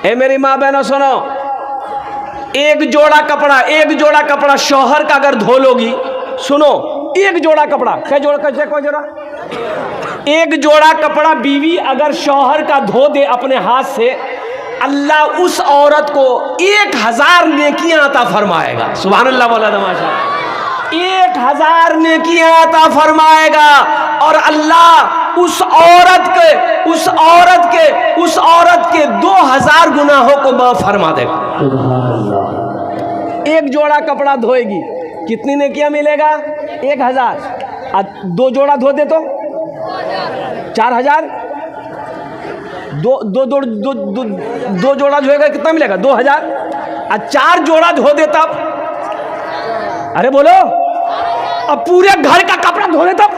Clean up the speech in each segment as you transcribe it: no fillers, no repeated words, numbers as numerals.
ए मेरी माँ बहनों सुनो, एक जोड़ा कपड़ा शौहर का अगर धो लोगी, सुनो, एक जोड़ा कपड़ा, क्या जोड़ा, कैसे कोई जोड़ा, एक जोड़ा कपड़ा बीवी अगर शौहर का धो दे अपने हाथ से, अल्लाह उस औरत को 1000 नेकियां अता फरमाएगा। सुभान अल्लाह बोला तमाशा, 1000 नेकियां अता फरमाएगा। और अल्लाह उस औरत के 2000 गुनाहों को माफ फरमा देगा। एक जोड़ा कपड़ा धोएगी, कितनी नेकियां मिलेगा? 1000। 2 जोड़ा धो दे तो 4000। दो जोड़ा धोएगा कितना मिलेगा? 2000। और 4 जोड़ा धो दे तब, अरे बोलो, अब पूरे घर का कपड़ा धो दे तब,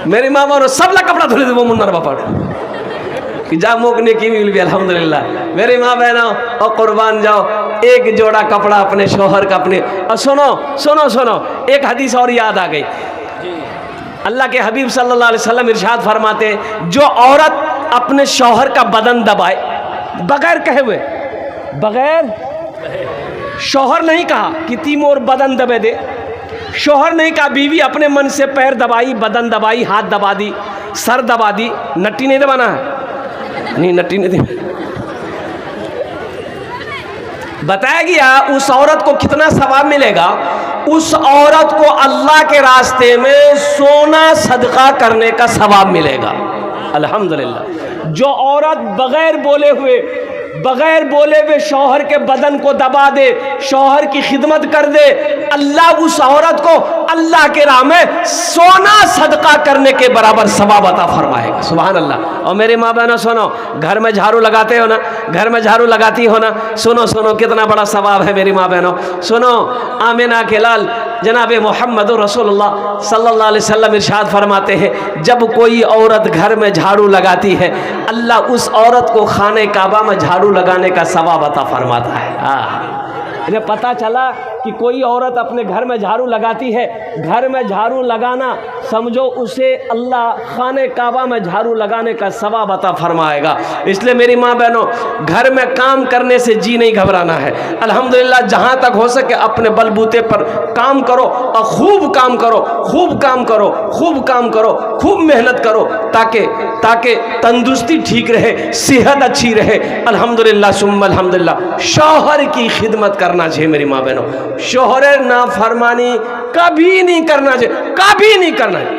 मेरी माँ बानो सब ला कपड़ा धो ले वो मुन्नर बापा कि जा मोकने की मिल भी अल्हम्दुलिल्लाह। मेरी माँ बहनों और कुर्बान जाओ, एक जोड़ा कपड़ा अपने शौहर का अपने। और सुनो, एक हदीस और याद आ गई। अल्लाह के हबीब सल्लल्लाहु अलैहि वसल्लम इरशाद फरमाते, जो औरत अपने शौहर का बदन दबाए, बगैर कहे हुए, बगैर, शौहर नहीं कहा कि तीमोर बदन दबे दे, शौहर नहीं कहा, बीवी अपने मन से पैर दबाई, बदन दबाई, हाथ दबा दी, सर दबा दी, नट्टी नहीं दबाना है, नहीं नट्टी नहीं दे। बताया गया उस औरत को कितना सवाब मिलेगा। उस औरत को अल्लाह के रास्ते में सोना सदका करने का सवाब मिलेगा। अल्हम्दुलिल्लाह। जो औरत बगैर बोले हुए शौहर के बदन को दबा दे, शौहर की खिदमत कर दे, अल्लाह उस औरत को अल्लाह के राह में सोना सदका करने के बराबर सवाब अता फरमाएगा। सुभान अल्लाह। और मेरी माँ बहनों सुनो, घर में झाड़ू लगाते हो ना, घर में झाड़ू लगाती हो ना, सुनो कितना बड़ा सवाब है मेरी माँ बहनों। सुनो, आमिना के लाल जनाब मोहम्मद रसूलुल्लाह सल्लल्लाहु अलैहि वसल्लम इरशाद फरमाते हैं, जब कोई औरत घर में झाड़ू लगाती है, अल्लाह उस औरत को खाने काबा में झाड़ू लगाने का सवाब अता फरमाता है। इन्हें पता चला कि कोई औरत अपने घर में झाड़ू लगाती है, घर में झाड़ू लगाना समझो उसे अल्लाह खाने काबा में झाड़ू लगाने का सवाब अता फरमाएगा। इसलिए मेरी माँ बहनों, घर में काम करने से जी नहीं घबराना है। अल्हम्दुलिल्लाह, जहाँ तक हो सके अपने बलबूते पर काम करो और खूब काम करो, खूब मेहनत करो, ताकि तंदुरुस्ती ठीक रहे, सेहत अच्छी रहे। अल्हम्दुलिल्लाह सुम्मा अल्हम्दुलिल्लाह। शौहर की खिदमत करना चाहिए मेरी माँ बहनों, शौहर नाफरमानी कभी नहीं करना चाहिए, कभी नहीं करना है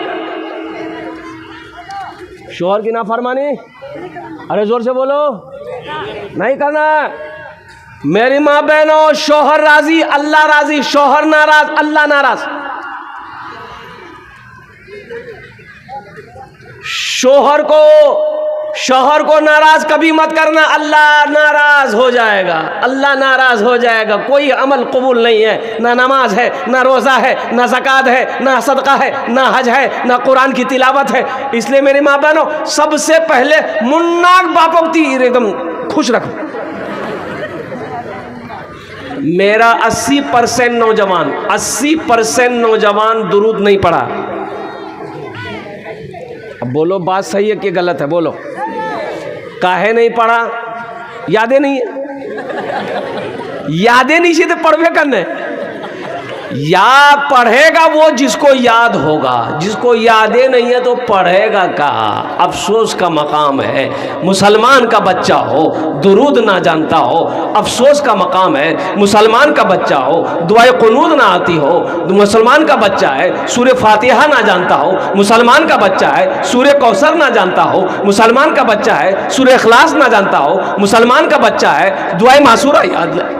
शौहर की नाफरमानी। अरे जोर से बोलो, नहीं करना। मेरी माँ बहनों, शौहर राजी अल्लाह राजी, शौहर नाराज अल्लाह नाराज। शौहर को नाराज कभी मत करना, अल्लाह नाराज हो जाएगा, अल्लाह नाराज हो जाएगा। कोई अमल कबूल नहीं है, ना नमाज है, ना रोज़ा है, ना ज़कात है, ना सदका है, ना हज है, ना कुरान की तिलावत है। इसलिए मेरी माँ बहनों, सबसे पहले मुन्नाक बापों की एकदम खुश रखो। मेरा 80% नौजवान दुरूद नहीं पढ़ा। अब बोलो बात सही है कि गलत है, बोलो। काहे नहीं पढ़ा? यादें नहीं है, यादें नहीं से तो पढ़वे करने। या पढ़ेगा वो जिसको याद होगा, जिसको यादें नहीं है तो पढ़ेगा कहा। अफसोस का मकाम है, मुसलमान का बच्चा हो दुरूद ना जानता हो, अफसोस का मकाम है। मुसलमान का बच्चा हो दुआए कुनूद ना आती हो, मुसलमान का बच्चा है सूरह फातिहा ना जानता हो, मुसलमान का बच्चा है सूरह कौसर ना जानता हो, मुसलमान का बच्चा है सूरह इखलास ना जानता हो, मुसलमान का बच्चा है दुआए मासूरा याद।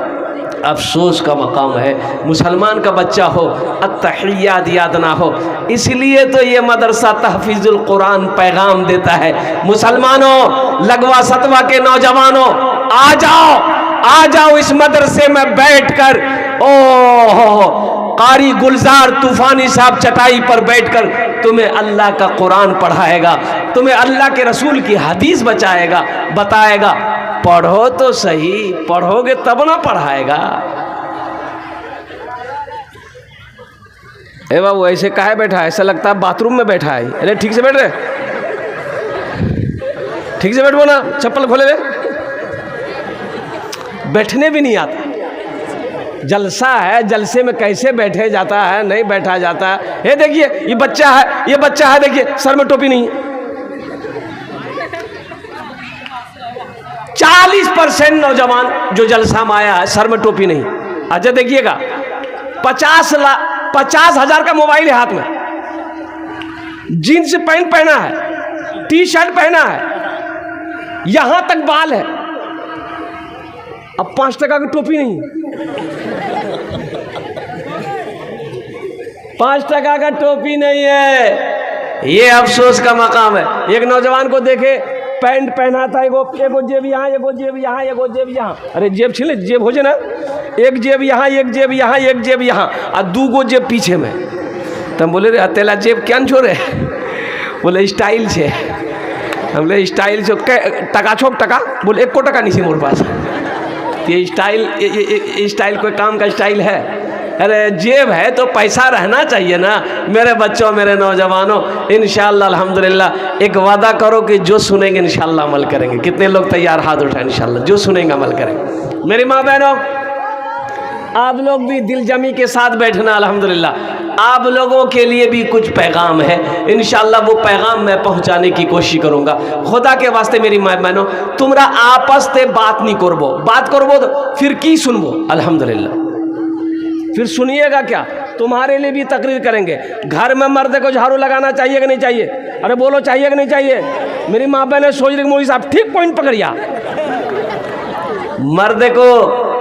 अफसोस का मकाम है मुसलमान का बच्चा हो अत्तहियात याद ना हो। इसलिए तो ये मदरसा तहफीजुल कुरान पैगाम देता है, मुसलमानों, लगवा सतवा के नौजवानों, आ जाओ इस मदरसे में बैठकर। कारी गुलजार तूफानी साहब चटाई पर बैठकर तुम्हें अल्लाह का कुरान पढ़ाएगा, तुम्हें अल्लाह के रसूल की हदीस बताएगा। पढ़ो तो सही, पढ़ोगे तब ना पढ़ाएगा। ए बाबू ऐसे काहे बैठा है? ऐसा लगता है बाथरूम में बैठा है। अरे ठीक से बैठ रहे, ठीक से बैठो ना, चप्पल खोले हुए। बैठने भी नहीं आता। जलसा है, जलसे में कैसे बैठे जाता है, नहीं बैठा जाता है। ये देखिए ये बच्चा है, देखिए सर में टोपी नहीं है। 40% नौजवान जो जलसा में आया है सर में टोपी नहीं। अच्छा देखिएगा 50,000 का मोबाइल है हाथ में, जीन्स पैंट पहना है, टी शर्ट पहना है, यहां तक बाल है, अब 5 टका की टोपी नहीं। 5 टका का टोपी नहीं है, ये अफसोस का मकाम है। एक नौजवान को देखे पैंट पहना था, एगो जेब यहाँ, एगो जेब यहाँ, एगो जेब यहाँ। अरे जेब छिले, जेब हो जाए ना, एक जेब यहाँ, एक जेब यहाँ, एक जेब यहाँ और 2 जेब पीछे में। तब बोले रे अतेला जेब क्या छोड़े? बोले स्टाइल छे। हम बोले स्टाइल छो टका छोक टका? बोले 1 टका नहीं मोर पास। ये स्टाइल कोई काम का स्टाइल है? अरे जेब है तो पैसा रहना चाहिए ना। मेरे बच्चों, मेरे नौजवानों, इंशाअल्लाह अल्हम्दुलिल्लाह एक वादा करो कि जो सुनेंगे इंशाअल्लाह अमल करेंगे। कितने लोग तैयार? हाथ उठाएं। इंशाअल्लाह जो सुनेंगे अमल करेंगे। मेरी माँ बहनों, आप लोग भी दिल जमी के साथ बैठना। अल्हम्दुलिल्लाह आप लोगों के लिए भी कुछ पैगाम है, इंशाअल्लाह वो पैगाम मैं पहुंचाने की कोशिश करूंगा। खुदा के वास्ते मेरी माँ बहनों, तुमरा आपस से बात नहीं करबो, बात करबो तो फिर की सुनबो? अल्हम्दुलिल्लाह फिर सुनिएगा क्या? तुम्हारे लिए भी तकरीर करेंगे। घर में मर्द को झाड़ू लगाना चाहिए कि नहीं चाहिए? अरे बोलो चाहिए कि नहीं चाहिए? मेरी माँ बहन सोच रही मौलवी साहब ठीक पॉइंट पकड़िया। मर्द को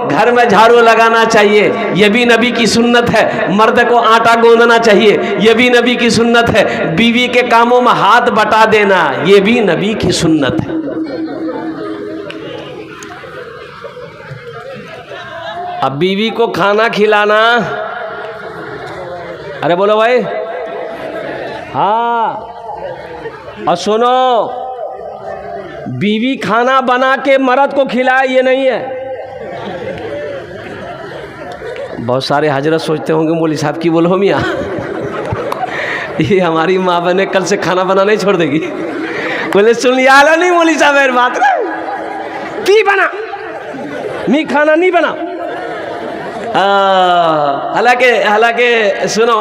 घर में झाड़ू लगाना चाहिए, ये भी नबी की सुन्नत है। मर्द को आटा गूंदना चाहिए, ये भी नबी की सुन्नत है। बीवी के कामों में हाथ बटा देना, ये भी नबी की सुन्नत है। अब बीवी को खाना खिलाना, अरे बोलो भाई, हाँ। और सुनो, बीवी खाना बना के मर्द को खिलाए ये नहीं है। बहुत सारे हजरत सोचते होंगे मौलवी साहब की बोलो मियाँ ये हमारी माँ बहने कल से खाना बनाना ही छोड़ देगी। बोले सुन लिया नहीं मौलवी साहब मेरी बात ना, की बना मी खाना नहीं बना। हालांकि सुनो,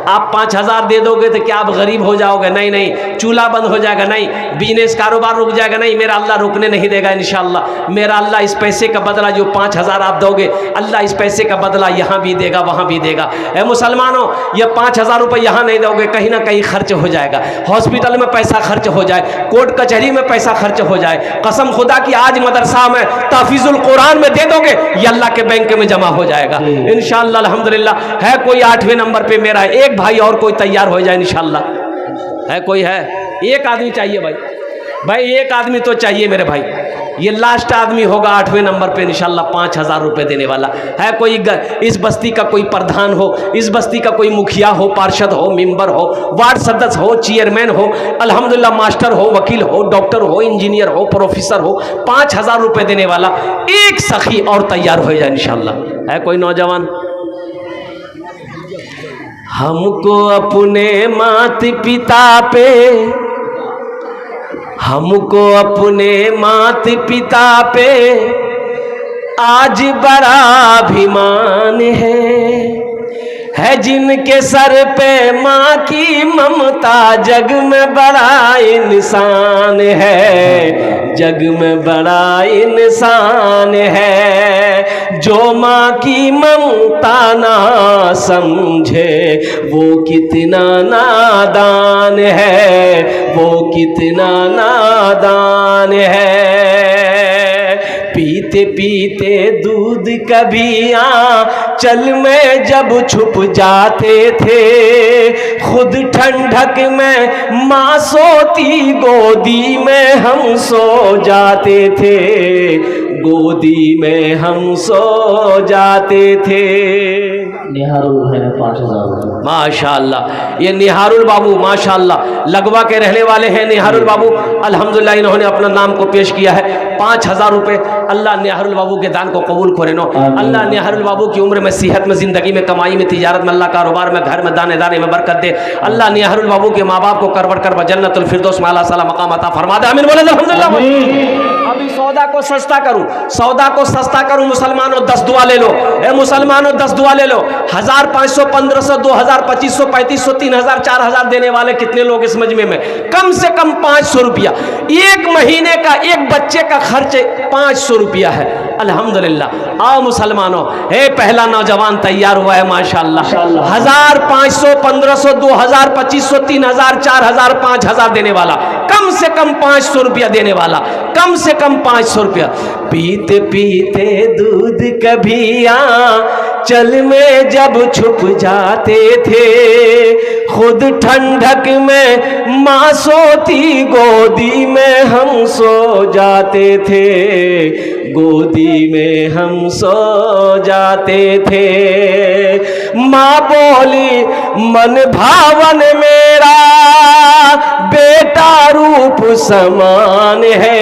आप 5,000 दे दोगे तो क्या आप गरीब हो जाओगे? नहीं नहीं, चूल्हा बंद हो जाएगा? नहीं, बिजनेस कारोबार रुक जाएगा? नहीं, मेरा अल्लाह रुकने नहीं देगा इंशाअल्लाह। मेरा अल्लाह इस पैसे का बदला जो 5,000 आप दोगे, अल्लाह इस पैसे का बदला यहाँ भी देगा, वहाँ भी देगा। ए मुसलमानों, ये 5,000 रुपये यहाँ नहीं दोगे, कहीं ना कहीं खर्च हो जाएगा। हॉस्पिटल में पैसा खर्च हो जाए, कोर्ट कचहरी में पैसा खर्च हो जाए। कसम खुदा की आज मदरसा में तहफीजुल कुरान में दे दोगे, ये अल्लाह के बैंक में जमा हो जाएगा इंशाअल्लाह। अल्हम्दुलिल्लाह है कोई 8वें नंबर पे मेरा एक भाई और कोई तैयार हो जाए इंशाअल्लाह? है कोई? है एक आदमी चाहिए भाई, एक आदमी तो चाहिए मेरे भाई। ये लास्ट आदमी होगा 8वें नंबर पे इंशाअल्लाह 5,000 रुपये देने वाला। है कोई इस बस्ती का कोई प्रधान हो, इस बस्ती का कोई मुखिया हो, पार्षद हो, मेंबर हो, वार्ड सदस्य हो, चेयरमैन हो, अल्हम्दुलिल्लाह मास्टर हो, वकील हो, डॉक्टर हो, इंजीनियर हो, प्रोफेसर हो, 5,000 रुपये देने वाला एक सखी और तैयार हो जाए इंशाअल्लाह। है कोई नौजवान? हमको अपने माता पिता पे, हमको अपने माता पिता पे आज बड़ा अभिमान है जिनके सर पे माँ की ममता, जग में बड़ा इंसान है, जग में बड़ा इंसान है। जो माँ की ममता ना समझे वो कितना नादान है, वो कितना नादान है। पीते पीते दूध कभी आंचल में जब छुप जाते थे, खुद ठंडक में माँ सोती गोदी में हम सो जाते थे, गोदी में हम सो जाते थे। निहारुल है 5,000 माशाअल्लाह। ये निहारुल बाबू माशाअल्लाह लगवा के रहने वाले हैं। निहारुल बाबू अल्हम्दुलिल्लाह इन्होंने अपना नाम को पेश किया है 5,000 रुपये। अल्लाह निहारुल बाबू के दान को कबूल करे नो। अल्लाह निहारुल बाबू की उम्र में, सेहत में, ज़िंदगी में, कमाई में, तिजारत में, अल्लाह कारोबार में, घर में, दाने दाने में बरकत दे। अल्लाह निहारुल बाबू के माँ बाप को करवट कर जन्नतुल फिरदौस में आला साला मकाम अता फरमा दे। आमीन बोले अल्हम्दुलिल्लाह। सौदा को सस्ता करूं, सौदा को सस्ता करूं। मुसलमानों 10 दुआ ले लो, ए मुसलमानों 10 दुआ ले लो। 1500, 1500, 2000, 2500, 3500, 3000, 4000 देने वाले कितने लोग इस मजमे में? कम से कम 500 रुपया एक महीने का, एक बच्चे का खर्च 500 रुपया है। अल्हम्दुलिल्लाह। आओ मुसलमानों, हे पहला नौजवान तैयार हुआ है माशाअल्लाह। 1000, 500, 1500, 2000, 2500, 3000, 4000, 5000 देने वाला, कम से कम 500 रुपया देने वाला, कम से कम 500 रुपया। पीते पीते दूध कभी चल में जब छुप जाते थे, खुद ठंडक में माँ सोती, गोदी में हम सो जाते थे, गोदी में हम सो जाते थे। माँ बोली मन भावन मेरा बेटा रूप समान है,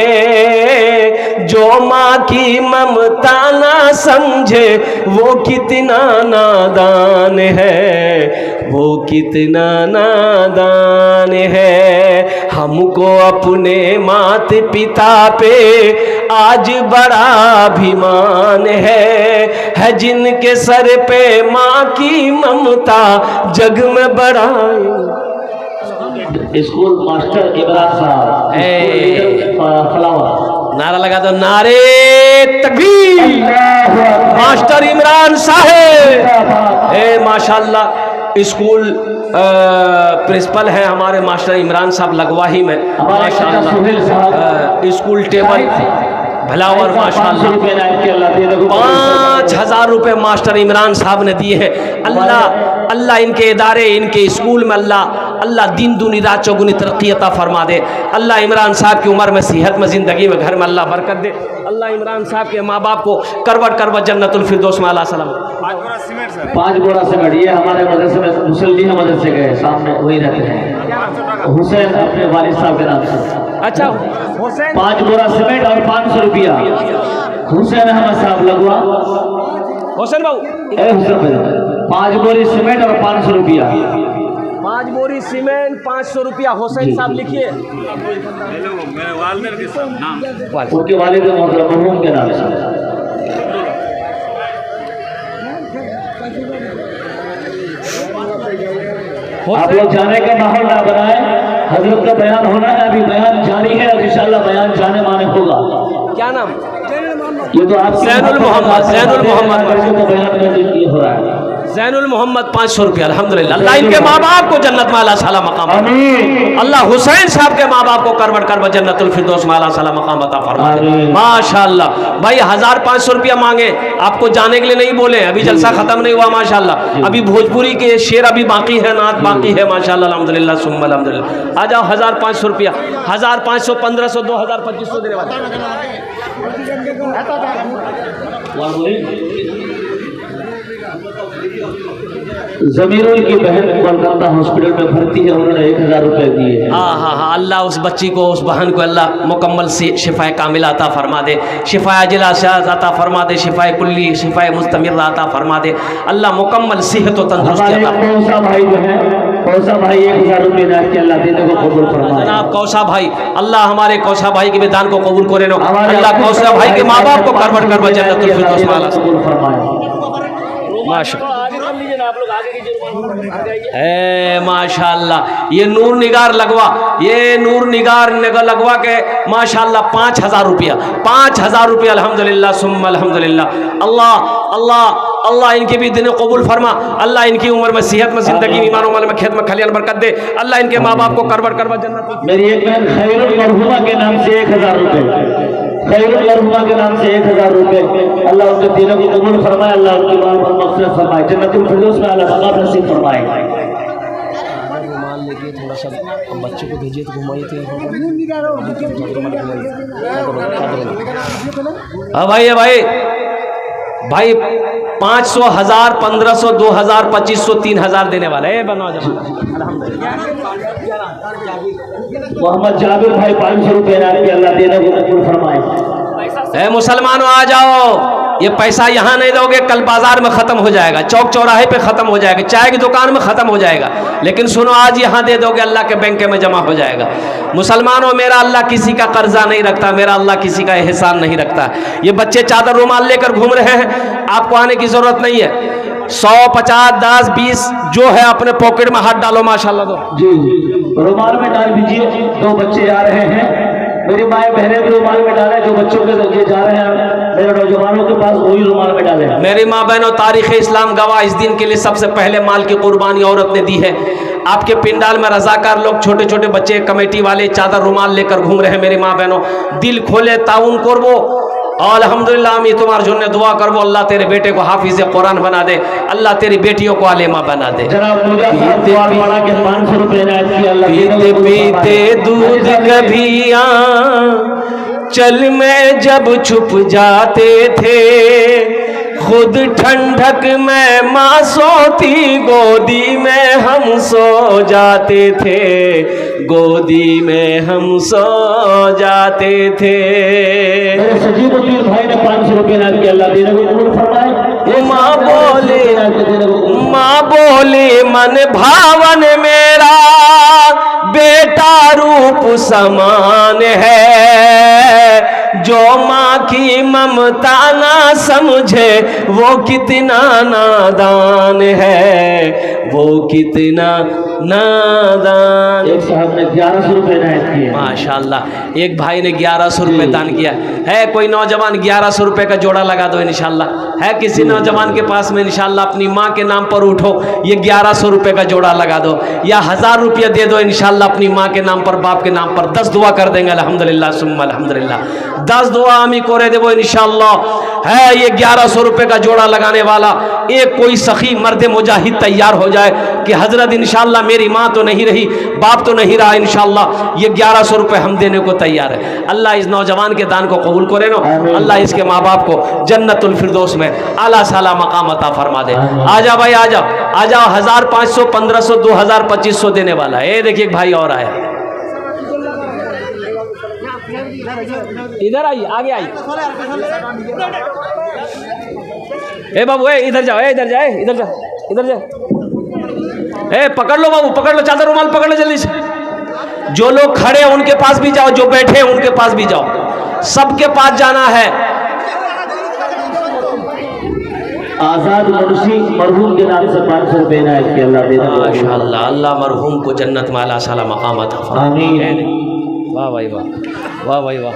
जो माँ की ममता ना समझे वो कितना नादान है, वो कितना नादान है। हमको अपने मात पिता पे आज बड़ा अभिमान है जिनके सर पे माँ की ममता जग में बड़ा। स्कूल मास्टर इमरान साहब, फ्लावर नारा लगा दो, नारे तकबीर। मास्टर इमरान साहब, माशाल्लाह। स्कूल प्रिंसिपल हैं हमारे मास्टर इमरान साहब लगवाही में, माशाल्लाह। स्कूल टेबल भलावर माशाल्लाह 5000 रुपये मास्टर इमरान साहब ने दिए हैं। अल्लाह अल्लाह इनके इदारे, इनके स्कूल में अल्लाह दिन दूनी रात चौगुनी तरक्की अता फरमा दे। अल्लाह इमरान साहब की उम्र में, सेहत में, ज़िंदगी में, घर में अल्लाह बरकत दे। अल्लाह इमरान साहब के माँ बाप को करवट करवट जन्नतुल फिरदौस में अल्लाह सलाम। 5 बोरा सीमेंट, ये हमारे मदरसे में मुसल्ली मदरसे गए सामने वही रहते हैं, हुसैन अपने वालिद साहब के नाम से। अच्छा, हुसैन 5 बोरा सीमेंट और 500 रुपया हुसैन अहमद साहब लगवा। हुसैन बाबू, हुसैन भाई 5 बोरी सीमेंट और 500 रुपया। 5 बोरी सीमेंट 500 रुपया। हुसैन साहब लिखिए, उनके वालिद मरहूम के नाम से। आप लोग जाने का माहौल ना बनाए, हजरत का बयान होना है, अभी बयान जारी है, इंशाअल्लाह बयान जाने माने होगा। क्या नाम? ये तो आप ज़ैनुल मोहम्मद, ज़ैनुल मोहम्मद तो बयान में ये हो रहा है। ज़ैनुल मोहम्मद 500 रुपया। अल्हम्दुलिल्लाह। अल्लाह इनके माँ बाप को जन्नत में अल्लाह साला मकाम, अल्लाह हुसैन साहब के माँ बाप को करवट करवट जन्नतुल फिरदौस में अल्लाह साला मकाम अता फरमा दे। माशाअल्लाह। भाई 1500 रुपया मांगे, आपको जाने के लिए नहीं बोले, अभी जलसा खत्म नहीं हुआ माशाअल्लाह। अभी भोजपुरी के शेर अभी बाकी है, नात बाकी है माशाअल्लाह। अल्हम्दुलिल्लाह सुम्मा अल्हम्दुलिल्लाह। आ जाओ, 1500 रुपया, 1500, 1500, 2000, 2500 देने वाले। जमीरुल की बहन कोलकाता हॉस्पिटल में भर्ती है, उन्होंने 1000 रुपए दिए। हाँ, अल्लाह उस बच्ची को, उस बहन को अल्लाह मुकम्मल शिफाए कामिला अता फरमा दे, शिफाए अजिला अता फरमा दे, शिफाए कुल्ली, शिफाए मुस्तमिर अता फरमा दे। अल्लाह मुकम्मल सेहत और तंदुरुस्ती अता फरमा। कौसा भाई जो है, कौसा भाई 1000 रुपये दान के अल्लाह देने को कबूल फरमाए। जनाब कौसा भाई, अल्लाह हमारे कौसा भाई के दान को कबूल करे। अल्लाह कौसा भाई के माँ बाप को करवट करवट जन्नतुल फिरदौस में अल्लाह कबूल फरमाए। माशाअल्लाह, माशाअल्लाह। ये नूर निगार लगवा, ये नूर निगार लगवा के माशाअल्लाह 5000 रुपया, 5000 रुपया। अल्हम्दुलिल्लाह सुम्मा अल्हम्दुलिल्लाह। अल्लाह अल्लाह अल्लाह इनके भी दिन कबूल फरमा। अल्लाह इनकी उम्र में, सेहत में, जिंदगी में, ईमान में, खेत में खलियान बरकत दे। अल्लाह इनके माँ बाप को करवट करवट जन्नत। मेरी एक बहन खैरुल मरहुमा के नाम से 1000 रुपए, खैरुल मरहुमा के नाम से 1000 रुपए। अल्लाह उनके दिनों को कबूल फरमाए, अल्लाह उनकी माँ पर मग़फ़िरत फरमाए, जन्नतुल फिरदौस में अल्लाह मक़ाम नसीब फरमाए। थोड़ा सा बच्चे को भेजिए तो घुमाइए। हाँ भाई, भाई भाई 500, 1000, 1500, 2000, 2500, 3000 देने वाला है। बनाओ मोहम्मद जाबिर भाई 500 रुपये अल्लाह देने को कबूल फरमाए। मुसलमानों आ जाओ, ये पैसा यहाँ नहीं दोगे, कल बाजार में ख़त्म हो जाएगा, चौक चौराहे पे ख़त्म हो जाएगा, चाय की दुकान में ख़त्म हो जाएगा। लेकिन सुनो, आज यहाँ दे दोगे, अल्लाह के बैंक में जमा हो जाएगा। मुसलमानों, मेरा अल्लाह किसी का कर्जा नहीं रखता, मेरा अल्लाह किसी का एहसान नहीं रखता। ये बच्चे चादर रुमाल लेकर घूम रहे हैं, आपको आने की ज़रूरत नहीं है। 100, 50, 10, 20 जो है अपने पॉकेट में हाथ डालो, माशाल्लाह दो जी रुमाल में डाल दीजिए। 2 बच्चे आ रहे हैं, मेरी माए बहनें भी रुमाल में डालें। जो बच्चों के जरिए जा रहे हैं मेरे नौजवानों के पास, वही रुमाल में डालें। मेरी माँ बहनों, तारीख़ इस्लाम गवाह, इस दिन के लिए सबसे पहले माल की कुर्बानी औरत ने दी है। आपके पिंडाल में रजाकार लोग, छोटे छोटे बच्चे, कमेटी वाले चादर रुमाल लेकर घूम रहे हैं। मेरी माँ बहनों, दिल खोले, ताउन करबो। अल्हम्दुलिल्लाह, हम तुम्हारे जुन्ने दुआ करबो, अल्लाह तेरे बेटे को हाफिज कुरान बना दे, अल्लाह तेरी बेटियों को आलिमा बना दे। पीते पीते दूध कभिया चल में जब छुप जाते थे, खुद ठंडक में माँ सोती, गोदी में हम सो जाते थे, गोदी में हम सो जाते थे। मेरे सजीवुद्दीन भाई ने 500 रुपये नाम किया, अल्लाह देने को कबूल फरमाए। माँ बोली मन भावन मेरा बेटा रूप समान है, जो माँ की ममता ना समझे वो कितना नादान है, वो कितना नादान। एक साहब ने 1100 रुपये नायत किए, माशाल्लाह। एक भाई ने 1100 रुपये दान किया है। कोई नौजवान 1100 रुपये का जोड़ा लगा दो इंशाल्लाह। है किसी नौजवान के पास में इंशाल्लाह, अपनी माँ के नाम पर उठो, ये 1100 रुपये का जोड़ा लगा दो, या 1000 रुपया दे दो इंशाल्लाह अपनी माँ के नाम पर, बाप के नाम पर। 10 दुआ कर देंगे अल्हम्दुलिल्लाह सुम्मा अल्हम्दुलिल्लाह। 10 दुआ हमी कोरे देवो इंशाल्लाह। है ये 1100 रुपये का जोड़ा लगाने वाला एक कोई सखी मर्द मुजाहिद तैयार हो जाए कि हजरत इंशाल्लाह मेरी माँ तो नहीं रही, बाप तो नहीं रहा, इंशाल्लाह ये 1100 रुपये हम देने को तैयार है। अल्लाह इस नौजवान के दान को कबूल करे नो, अल्लाह इसके माँ बाप को जन्नतुल फिरदौस में आला साला मकाम अता फरमा दे। आजा भाई आजा, आ जाओ। 1500, 1500, 2000, 2500 देने वाला है। ये देखिए एक भाई और आया, इधर आइए, आगे आइए। ए बाबू, ए इधर जाओ, ए इधर जाए, इधर जा, इधर जा। ए पकड़ लो बाबू, पकड़ लो, चादर रुमाल पकड़ लो जल्दी से। जो लोग खड़े हैं उनके पास भी जाओ, जो बैठे हैं उनके पास भी जाओ, सबके पास जाना है। आजाद मुंशी मरहूम के नाम से 500 रुपये नायत किया, अल्लाह दे दे। माशाअल्लाह, अल्लाह मरहूम को जन्नत में आला साला मकाम अता फरमाए। आमीन। वाह भाई वाह, वाह भाई वाह।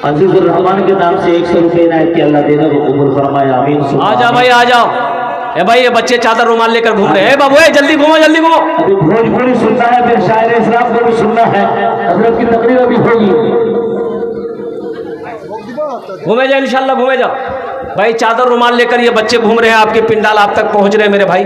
अजीजुर रहमान के नाम से 100 रुपये नायत किया, अल्लाह देने को कबूल फरमाए। आमीन। आ जाओ भाई, आ जाओ। ए भाई, ये बच्चे चादर रुमाल लेकर घूम रहे हैं। बाबू, जल्दी घूमो, जल्दी घूमो। अभी भोजपुरी सुनना है, फिर शायर इस्लाम को भी सुनना है, हजरत की तकरीर अभी होगी। घूमे जाओ इंशाल्लाह, घूमे जाओ भाई। चादर रुमाल लेकर ये बच्चे घूम रहे हैं, आपके पिंडाल आप तक पहुंच रहे हैं मेरे भाई।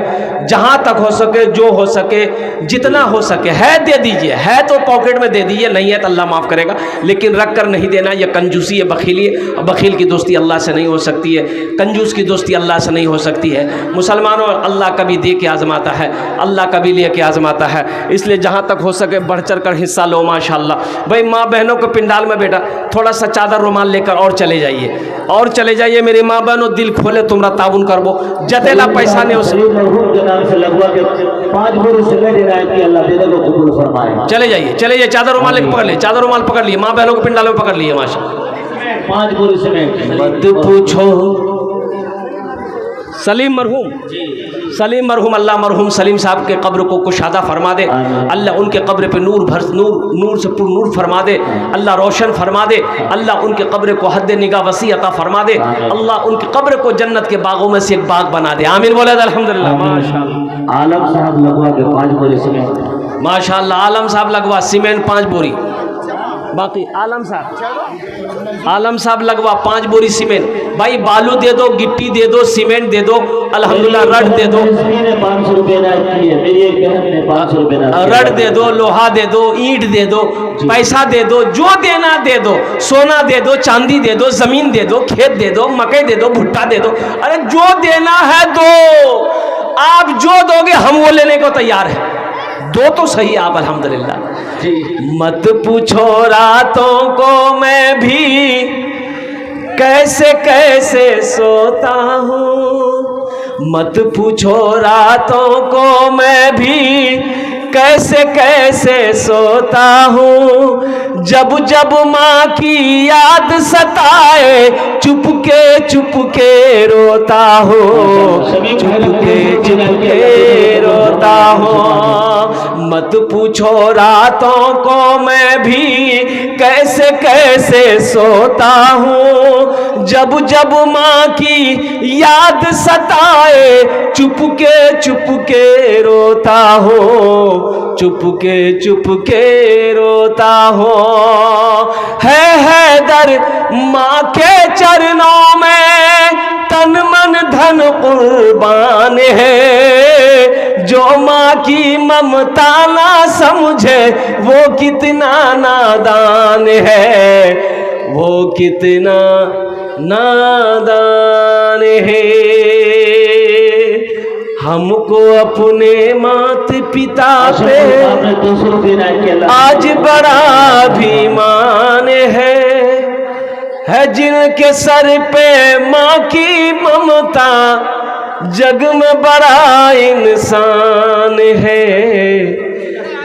जहां तक हो सके, जो हो सके, जितना हो सके है दे दीजिए। है तो पॉकेट में दे दीजिए, नहीं है तो अल्लाह माफ़ करेगा, लेकिन रख कर नहीं देना। ये कंजूसी है, बखीली है, और बखील की दोस्ती अल्लाह से नहीं हो सकती है, कंजूस की दोस्ती अल्लाह से नहीं हो सकती है। मुसलमानों, अल्लाह कभी दे के आजमाता है, अल्लाह कभी ले के आजमाता है। इसलिए जहाँ तक हो सके बढ़ चढ़ कर हिस्सा लो माशाल्लाह। भाई माँ बहनों को पिंडाल में बेटा थोड़ा सा चादर रुमाल लेकर और चले जाइए, और चले जाइए। मेरी माँ बहनों, दिल खोले, तुमरा ताउन करबो, जतेला पैसा ने उस से लगवा के 5 बोरी सिमेंट इनायत की, अल्लाह देने को कबूल फरमाए। चले जाइए, चले जाइए। चादर रुमाल लेकर पकड़ लिए, चादर रुमाल पकड़ लिए, माँ बहनों को पिंडाल में पकड़ लिए माशा। 5 बोरी सिमेंट। मत पूछो सलीम मरहूम, सलीम मरहूम, अल्लाह मरहूम सलीम साहब के कब्र को कुशादा फरमा दे, अल्लाह उनके कब्र पे नूर से पुर नूर फरमा दे, अल्लाह रोशन फरमा दे, अल्लाह उनके कब्र को हद निगाह वसी अता फरमा दे, अल्लाह उनके कब्र को जन्नत के बागों में से एक बाग बना दे। आमीन बोले अल्हम्दुलिल्लाह। माशाअल्लाह, आलम साहब लगवा के 5 बोरी सिमेंट। माशाअल्लाह, आलम साहब लगवा सीमेंट 5 बोरी। बाकी आलम साहब लगवा 5 बोरी सीमेंट। भाई बालू दे दो, गिट्टी दे दो, सीमेंट दे दो, अल्हम्दुलिल्लाह रड दे दो, 500 रुपये नायत किए। मेरी एक बहन ने 500 रुपये नायत, रड दे दो, लोहा दे दो, ईंट दे दो, पैसा दे दो, जो देना दे दो, सोना दे दो, चांदी दे दो, जमीन दे दो, खेत दे दो, मकई दे दो, भुट्टा दे दो। अरे जो देना है दो, आप जो दोगे हम वो लेने को तैयार है। दो तो सही आप अल्हम्दुलिल्लाह। मत पूछो रातों को मैं भी कैसे कैसे सोता हूँ, मत पूछो रातों को मैं भी कैसे कैसे सोता हूँ। जब जब माँ की याद सताए चुपके रोता हूँ, चुपके रोता हूँ। मत पूछो रातों को मैं भी कैसे कैसे सोता हूँ। जब जब माँ की याद सताए चुपके रोता हूँ, चुपके रोता हूँ। है दर माँ के चरणों में तन मन धन कुर्बान है। जो माँ की ममता ना समझे वो कितना नादान है, वो कितना नादान है। हमको अपने मात पिता पे आज बड़ा अभिमान है जिनके सर पे माँ की ममता जग में बड़ा इंसान है,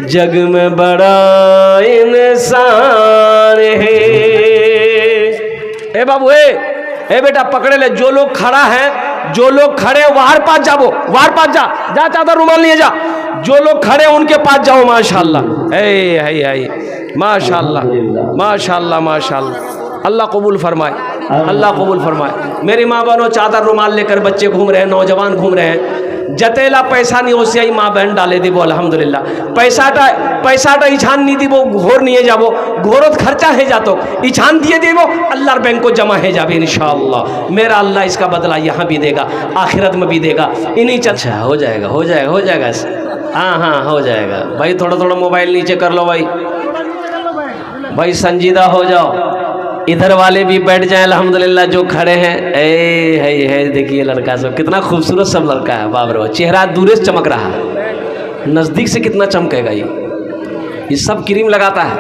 जग में बड़ा इंसान है। ए बाबू ए बेटा पकड़े ले, जो लोग खड़ा है, जो लोग खड़े वार पास जाओ, वार पास जा चादर रुमाल लिए जा। जो लोग खड़े उनके पास जाओ। माशाल्लाह माशाल्लाह माशाल्लाह माशाल्लाह। अल्लाह कबूल फरमाए, अल्लाह कबूल फरमाए। मेरी माँ बहनों चादर रुमाल लेकर बच्चे घूम रहे हैं, नौजवान घूम रहे हैं। जतेला पैसा नहीं हो से माँ बहन डाले दीबो अल्हम्दुलिल्लाह। पैसाटा इछान नहीं दीबो घोर नहीं जाबो, घोरत खर्चा है जातो इछान दिए दीबो अल्लाहर बैंक को जमा है जाबे इंशाअल्लाह। मेरा अल्लाह इसका बदला यहाँ भी देगा, आखिरत में भी देगा। इन्हीं अच्छा हो जाएगा हो जाएगा हो जाएगा। हाँ हो जाएगा भाई। थोड़ा थोड़ा मोबाइल नीचे कर लो भाई, संजीदा हो जाओ। इधर वाले भी बैठ जाएं अल्हम्दुलिल्लाह जो खड़े हैं। है देखिए लड़का सब कितना खूबसूरत सब लड़का है। बाप रे, चेहरा दूर से चमक रहा है, नज़दीक से कितना चमकेगा। ये सब क्रीम लगाता है,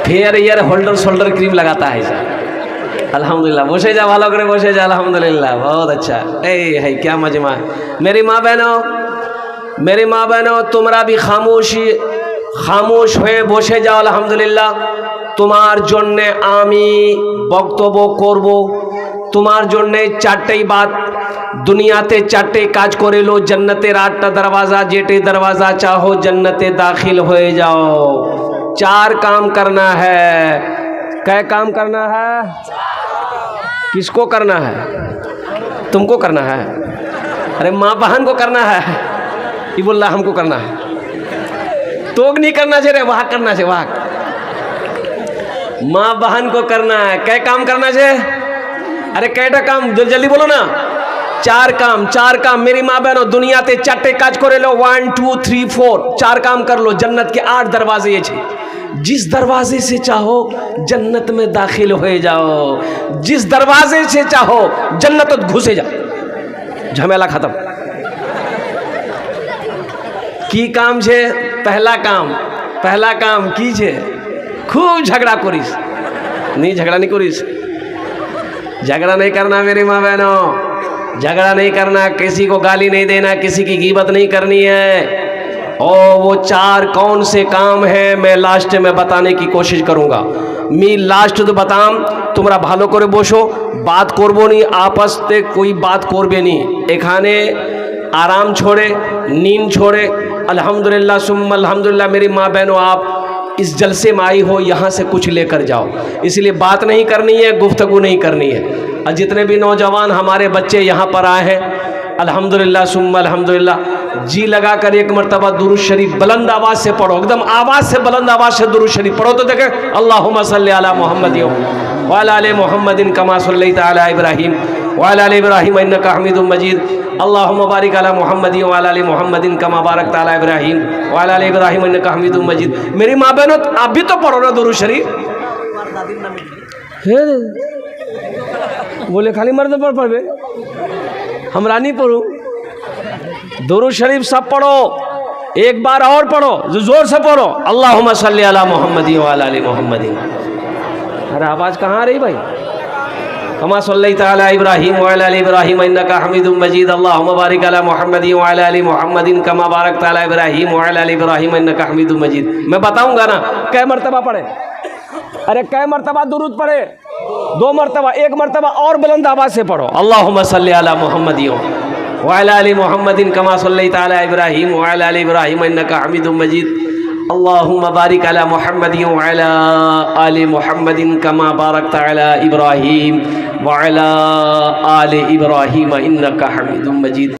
fair year holder shoulder cream लगाता है अल्हम्दुलिल्लाह। बसे जा वालों करे बसे जा अल्हम्दुलिल्लाह, बहुत अच्छा। है क्या मजमा है। मेरी माँ बहनों तुम्हारा भी खामोश हुए बसे जाओ अल्हम्दुलिल्लाह। তোমার জন্যে আমি বক্তব্য করব, তোমার জন্যে চারটেই বাত। দুনিয়াতে চারটে কাজ করে লো, जन्नतेर 8टा दरवाज़ा, जेटे दरवाज़ा चाहो जन्नते दाखिल हो जाओ। 4 काम करना है। क्या काम करना है? किसको करना है? तुमको करना है। अरे माँ बहन को करना है। ये बोल रहा हमको करना है, तो नहीं करना चाहिए, वहाँ करना चाहिए, वहाँ माँ बहन को करना है। क्या काम करना चाहिए? अरे कैटा काम जल्दी बोलो ना। 4 काम। मेरी माँ बहनों दुनिया ते 4टे काज करे लो। 1 2 3 4 4 काम कर लो। जन्नत के 8 दरवाजे ये छे। जिस दरवाजे से चाहो जन्नत में दाखिल हो जाओ, जिस दरवाजे से चाहो जन्नत घुसे जाओ, झमेला खत्म। की काम छे? पहला काम की छे? खूब झगड़ा करिस नहीं, झगड़ा नहीं करिस, झगड़ा नहीं करना मेरी माँ बहनों, झगड़ा नहीं करना, किसी को गाली नहीं देना, किसी की गीबत नहीं करनी है। और वो 4 कौन से काम है मैं लास्ट में बताने की कोशिश करूँगा। मी लास्ट तो बताम, तुम्हारा भालो करे बसो, बात करबो नहीं, आपस में कोई बात करबे नहीं। एखाने आराम छोड़े, नींद छोड़े। अल्हम्दुलिल्लाह सुम्मा अल्हम्दुलिल्लाह। मेरी माँ बहनों आप इस जलसे में आई हो, यहाँ से कुछ लेकर जाओ। इसलिए बात नहीं करनी है, गुफ्तगू नहीं करनी है। और जितने भी नौजवान हमारे बच्चे यहाँ पर आए हैं अल्हम्दुलिल्लाह सुम्मा अल्हम्दुलिल्लाह, जी लगा कर एक मरतबा दुरूद शरीफ बुलंद आवाज़ से पढ़ो, एकदम आवाज़ से बुलंद आवाज़ से दुरूद शरीफ पढ़ो। तो देखें अल्लाहुम्मा सल्ली अला मुहम्मद व अला आलि मुहम्मदिन कमा सल्लैता अला इब्राहीम व अला आलि इब्राहीम इन्नका हमीदुम मजीद। अल्लाहुम्मा बारिक अला मुहम्मद व अला आलि मुहम्मदिन कमा बारकता अला इब्राहीम व अला आलि इब्राहीम इन्नका हमीदुम मजीद। मेरी माँ बहनों आप भी तो पढ़ो ना दुरूद शरीफ। बोले खाली मर्द पर पढ़े, हमरा नहीं पढ़ू। दुरूद शरीफ सब पढ़ो, एक बार और पढ़ो, जोर से पढ़ो अल्लाहुम्मा सल्ली अला मुहम्मद व अला आलि मुहम्मदिन। अरे आवाज़ कहाँ आ रही भाई? कमा सल्लैता अला इब्राहीम व अला आलि इब्राहीम इन्नका हमीदुम मजीद। अल्लाहुम्मा बारिक अला मुहम्मदिन व अला आलि मुहम्मदिन कमा बारकता अला इब्राहीम व अला आलि इब्राहीम इन्नका हमीदुम मजीद। मैं बताऊंगा ना कै मरतबा पढ़े, अरे कै मरतबा दुरूद पढ़े, 2 मरतबा, 1 मरतबा और बुलंद आवाज से पढ़ो। अल्लाहुम्मा सल्लि अला मुहम्मदिन व अला आलि मुहम्मदिन कमा सल्लैता अला इब्राहीम व अला आलि इब्राहीम इन्नका हमीदुम मजीद। अल्लाहुम्मा बारिक अला मुहम्मदिन व अला आलि मुहम्मदिन कमा बारकता अला इब्राहीम व अला आलि इब्राहीम इन्नका हमीदुम मजीद।